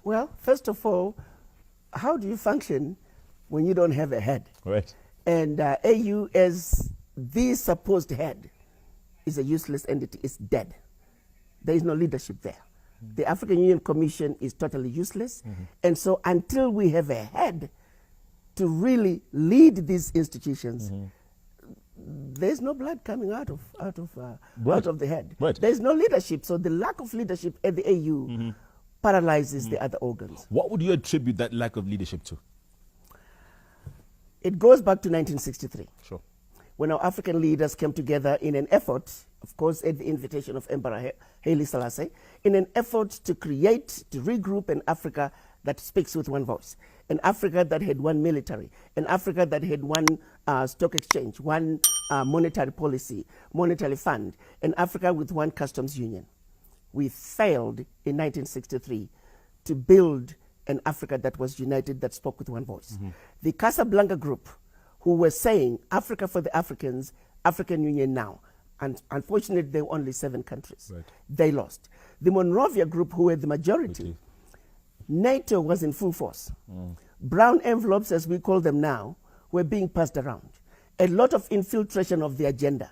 Well, first of all, how do you function when you don't have a head? Right. And AU as the supposed head is a useless entity, it's dead. There is no leadership there. The African Union Commission is totally useless. And so until we have a head to really lead these institutions, there's no blood coming out of the head. Right. There's no leadership. So the lack of leadership at the AU paralyzes the other organs. What would you attribute that lack of leadership to? It goes back to 1963. Sure. When our African leaders came together in an effort, of course, at the invitation of Emperor Haile Selassie, in an effort to regroup an Africa that speaks with one voice, an Africa that had one military, an Africa that had one stock exchange, one monetary policy, monetary fund, an Africa with one customs union. We failed in 1963 to build an Africa that was united, that spoke with one voice. The Casablanca group, who were saying Africa for the Africans, African Union now, and unfortunately there were only 7 countries. Right. They lost. The Monrovia group, who were the majority, NATO was in full force. Brown envelopes, as we call them now, were being passed around. A lot of infiltration of the agenda.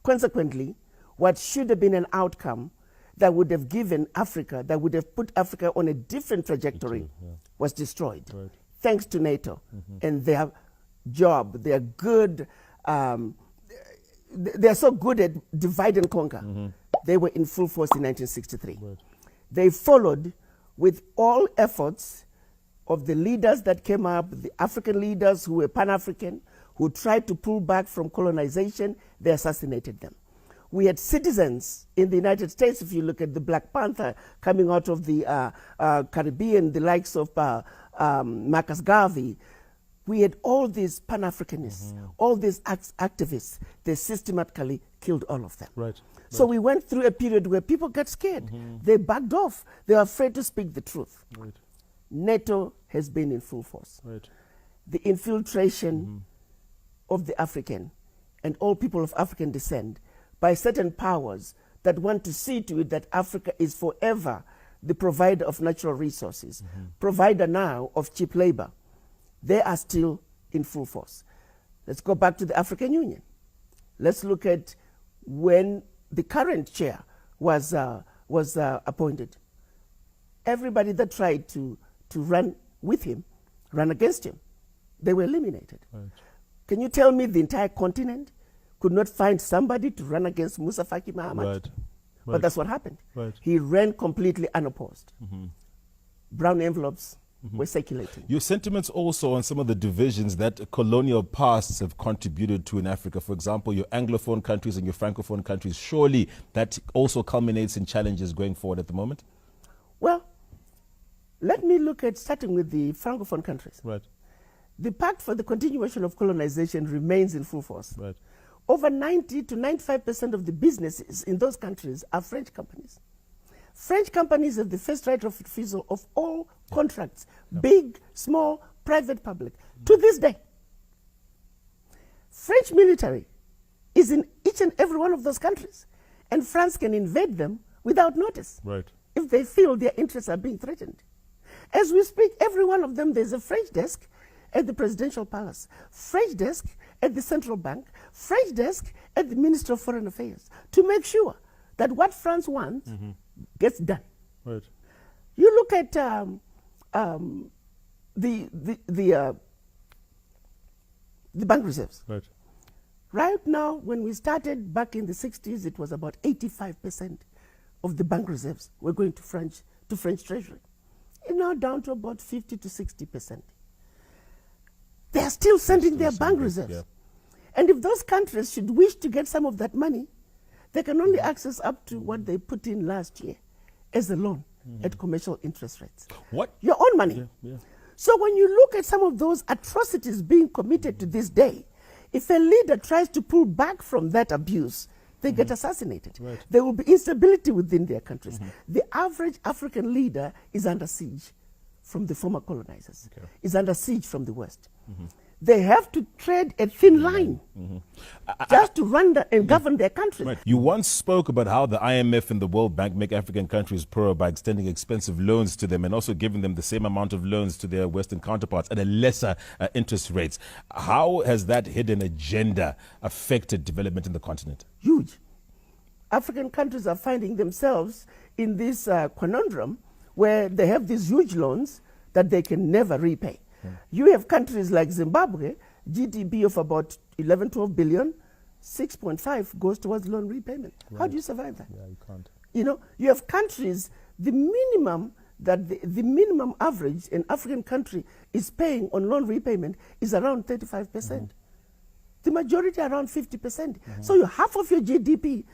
Consequently, what should have been an outcome that would have given Africa, that would have put Africa on a different trajectory, was destroyed. Right. Thanks to NATO and their job. They're good. They're so good at divide and conquer. They were in full force in 1963. Right. They followed with all efforts of the leaders that came up, the African leaders who were Pan-African, who tried to pull back from colonization. They assassinated them. We had citizens in the United States, if you look at the Black Panther coming out of the Caribbean, the likes of Marcus Garvey. We had all these Pan-Africanists, all these activists. They systematically killed all of them. Right. So we went through a period where people got scared. They backed off. They were afraid to speak the truth. Right. NATO has been in full force. Right. The infiltration of the African and all people of African descent by certain powers that want to see to it that Africa is forever the provider of natural resources, provider now of cheap labor. They are still in full force. Let's go back to the African Union. Let's look at when the current chair was appointed. Everybody that tried to run with him, run against him, they were eliminated. Right. Can you tell me the entire continent could not find somebody to run against Musa Faki Mahamat? Right. But that's what happened. Right. He ran completely unopposed. Brown envelopes were circulating. Your sentiments also on some of the divisions that colonial pasts have contributed to in Africa. For example, your Anglophone countries and your Francophone countries. Surely that also culminates in challenges going forward at the moment? Well, let me look at starting with the Francophone countries. Right. The Pact for the Continuation of Colonization remains in full force. Right. Over 90 to 95% of the businesses in those countries are French companies. French companies have the first right of refusal of all contracts, big, small, private, public, to this day. French military is in each and every one of those countries, and France can invade them without notice. Right. If they feel their interests are being threatened. As we speak, every one of them, there's a French desk at the presidential palace, French desk at the central bank, French desk at the Ministry of Foreign Affairs, to make sure that what France wants gets done. Right. You look at the bank reserves. Right. Right now, when we started back in the 60s, it was about 85% of the bank reserves were going to French Treasury. It's now down to about 50 to 60%. They are still sending their bank reserves. Yeah. And if those countries should wish to get some of that money, they can only access up to what they put in last year as a loan at commercial interest rates. What? Your own money. Yeah. So when you look at some of those atrocities being committed to this day, if a leader tries to pull back from that abuse, they get assassinated. Right. There will be instability within their countries. The average African leader is under siege from the former colonizers, is under siege from the West. they have to tread a thin line just to run and govern their country. Right. You once spoke about how the IMF and the World Bank make African countries poorer by extending expensive loans to them and also giving them the same amount of loans to their Western counterparts at a lesser interest rates. How has that hidden agenda affected development in the continent? Huge. African countries are finding themselves in this conundrum where they have these huge loans that they can never repay. You have countries like Zimbabwe, GDP of about 11, 12 billion, 6.5 goes towards loan repayment. Right. How do you survive that? Yeah, you can't. You know, you have countries, the minimum average an African country is paying on loan repayment is around 35%. The majority around 50%. So half of your GDP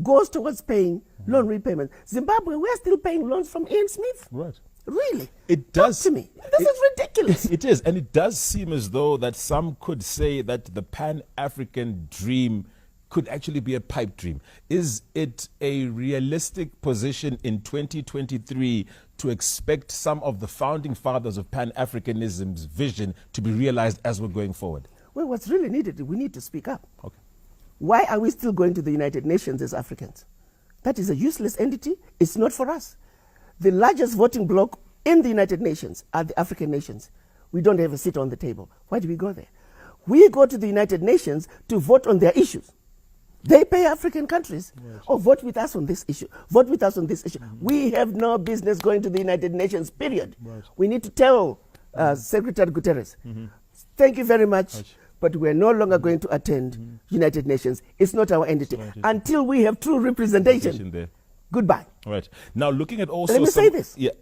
goes towards paying loan repayment. Zimbabwe, we're still paying loans from Ian Smith. Right. Really? It does. Talk to me. This is ridiculous. It is. And it does seem as though that some could say that the Pan-African dream could actually be a pipe dream. Is it a realistic position in 2023 to expect some of the founding fathers of Pan-Africanism's vision to be realized as we're going forward? Well, what's really needed, we need to speak up. Okay. Why are we still going to the United Nations as Africans? That is a useless entity. It's not for us. The largest voting bloc in the United Nations are the African nations. We don't have a seat on the table. Why do we go there? We go to the United Nations to vote on their issues. They pay African countries, vote with us on this issue, vote with us on this issue. We have no business going to the United Nations, period. We need to tell Secretary Guterres, thank you very much, but we're no longer going to attend United Nations. It's not our entity. Until we have true representation there. Goodbye. All right. Now, looking at also... Let me say this. Yeah.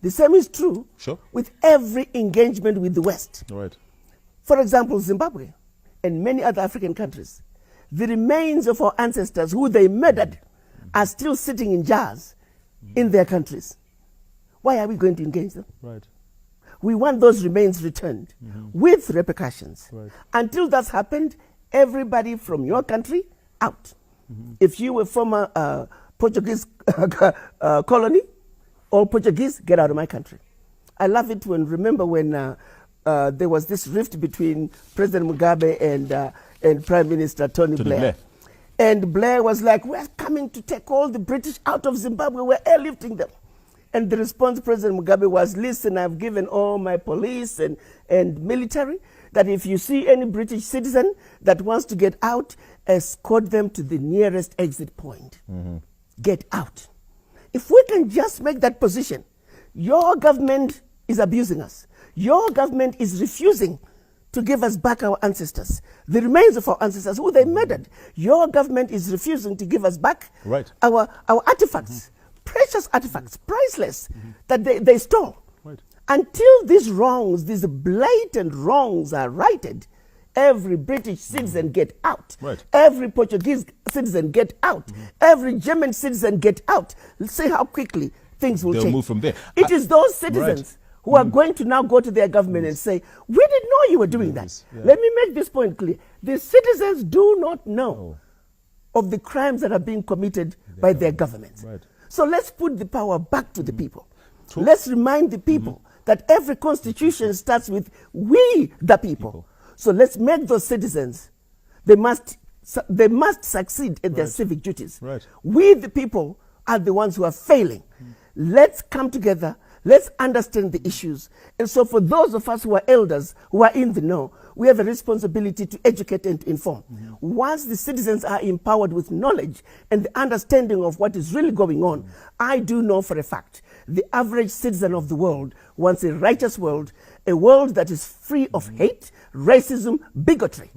The same is true with every engagement with the West. All right. For example, Zimbabwe and many other African countries, the remains of our ancestors who they murdered are still sitting in jars in their countries. Why are we going to engage them? Right. We want those remains returned with repercussions. Right. Until that's happened, everybody from your country, out. If you were former Portuguese colony, all Portuguese, get out of my country. I love it remember when there was this rift between President Mugabe and Prime Minister Tony Blair. And Blair was like, we're coming to take all the British out of Zimbabwe, we're airlifting them. And the response to President Mugabe was, listen, I've given all my police and military that if you see any British citizen that wants to get out, escort them to the nearest exit point. Get out. If we can just make that position, your government is abusing us. Your government is refusing to give us back our ancestors, the remains of our ancestors who they murdered. Your government is refusing to give us back our artifacts, precious artifacts, priceless, that they stole. Until these wrongs, these blatant wrongs are righted, every British citizen get out. Every Portuguese citizen get out. Every German citizen get out. Let's see how quickly things will change. They'll move from there. It is those citizens who are going to now go to their government and say, we didn't know you were doing that. Let me make this point clear. The citizens do not know of the crimes that are being committed by their governments. So let's put the power back to the people. Let's remind the people that every constitution starts with we, the people. So let's make those citizens, they must succeed at their civic duties. We, the people, are the ones who are failing. Let's come together. Let's understand the issues. And so for those of us who are elders, who are in the know, we have a responsibility to educate and to inform. Once the citizens are empowered with knowledge and the understanding of what is really going on, I do know for a fact the average citizen of the world wants a righteous world, a world that is free of hate, racism, bigotry.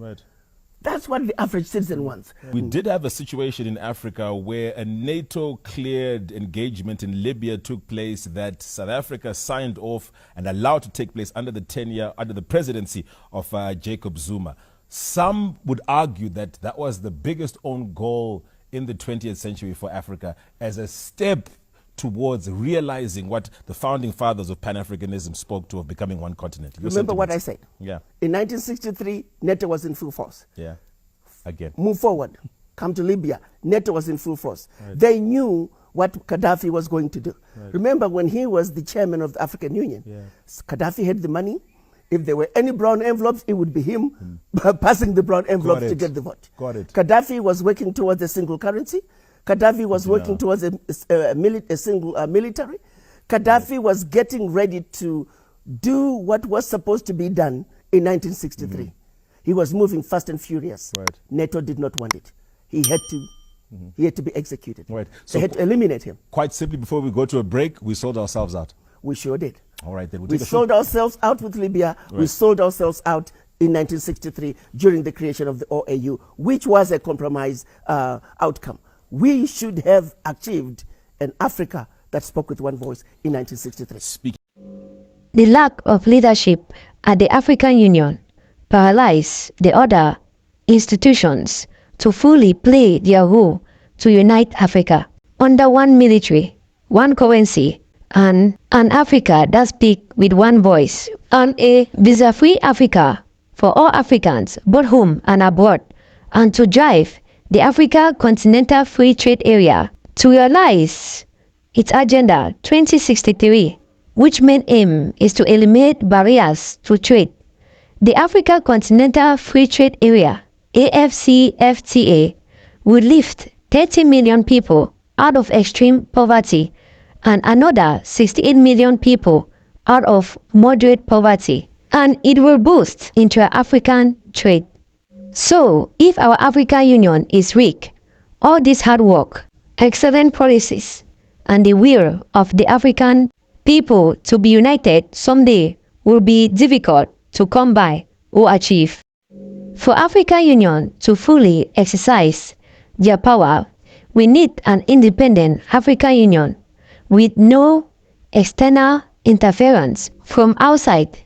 That's what the average citizen wants. We did have a situation in Africa where a NATO-cleared engagement in Libya took place that South Africa signed off and allowed to take place under the presidency of Jacob Zuma. Some would argue that that was the biggest own goal in the 20th century for Africa as a step towards realizing what the founding fathers of Pan-Africanism spoke to of becoming one continent. Remember what I said? Yeah. In 1963, NATO was in full force. Yeah. Again. Move forward. Come to Libya. NATO was in full force. They knew what Gaddafi was going to do. Remember when he was the chairman of the African Union, Gaddafi had the money, If there were any brown envelopes, it would be him passing the brown envelopes to get the vote. Got it. Gaddafi was working towards a single currency. Gaddafi was working towards a single military. Gaddafi was getting ready to do what was supposed to be done in 1963. He was moving fast and furious. Right. NATO did not want it. He had to be executed. Right. So they had to eliminate him. Quite simply, before we go to a break, we sold ourselves out. We sure did. All right, then We sold ourselves out with Libya. Right. We sold ourselves out in 1963 during the creation of the OAU, which was a compromise outcome. We should have achieved an Africa that spoke with one voice in 1963. The lack of leadership at the African Union paralyzed the other institutions to fully play their role to unite Africa under one military, one currency, and an Africa that speaks with one voice, and a visa-free Africa for all Africans, both home and abroad, and to drive the Africa Continental Free Trade Area to realize its Agenda 2063, which main aim is to eliminate barriers to trade. The Africa Continental Free Trade Area, AFCFTA, will lift 30 million people out of extreme poverty and another 68 million people out of moderate poverty, and it will boost intra-African trade. So, if our African Union is weak, all this hard work, excellent policies, and the will of the African people to be united someday will be difficult to come by or achieve. For African Union to fully exercise their power, we need an independent African Union with no external interference from outside.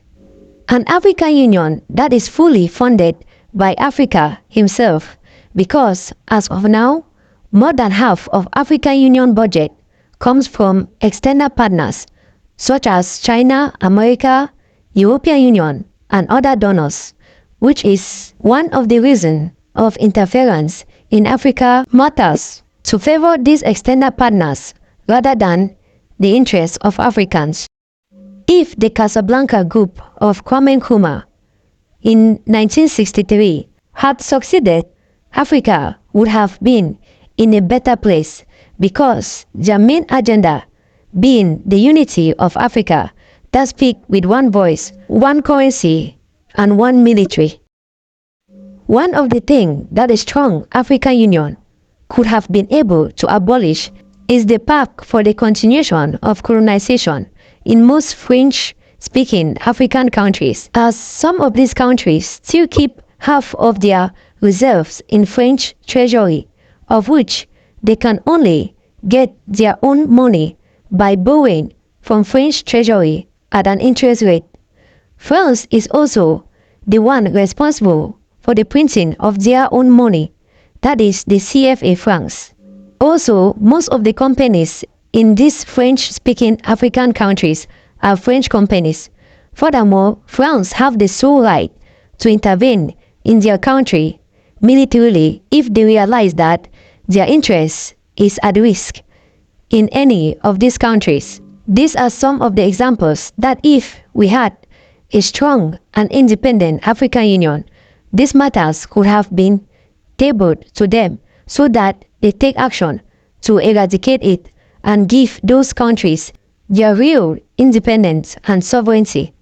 An African Union that is fully funded by Africa himself, because as of now, more than half of African Union budget comes from external partners such as China, America, European Union, and other donors, which is one of the reasons of interference in Africa matters to favor these external partners rather than the interests of Africans. If the Casablanca group of Kwame Nkrumah in 1963 had succeeded, Africa would have been in a better place because their main agenda being the unity of Africa that speak with one voice, one currency, and one military. One of the things that a strong African Union could have been able to abolish is the pact for the continuation of colonization in most French-speaking African countries, as some of these countries still keep half of their reserves in French treasury, of which they can only get their own money by borrowing from French treasury at an interest rate. France is also the one responsible for the printing of their own money, that is the CFA francs. Also, most of the companies in these French-speaking African countries are French companies. Furthermore, France have the sole right to intervene in their country militarily if they realize that their interest is at risk in any of these countries. These are some of the examples that if we had a strong and independent African Union, these matters could have been tabled to them so that they take action to eradicate it and give those countries their real independence and sovereignty.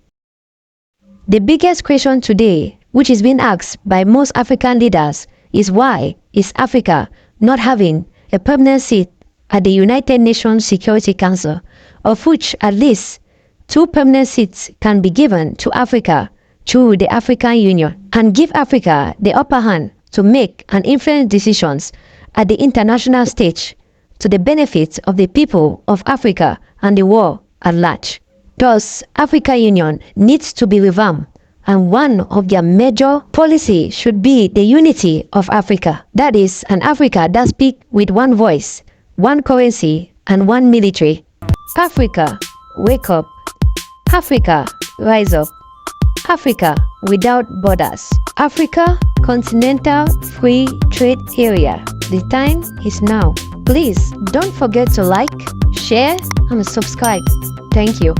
The biggest question today, which is being asked by most African leaders, is why is Africa not having a permanent seat at the United Nations Security Council, of which at least 2 permanent seats can be given to Africa through the African Union, and give Africa the upper hand to make and influence decisions at the international stage to the benefit of the people of Africa and the world at large. Thus, African Union needs to be revamped, and one of their major policies should be the unity of Africa. That is, an Africa that speaks with one voice, one currency, and one military. Africa, wake up. Africa, rise up. Africa without borders. Africa Continental Free Trade Area. The time is now. Please don't forget to like, share, and subscribe. Thank you.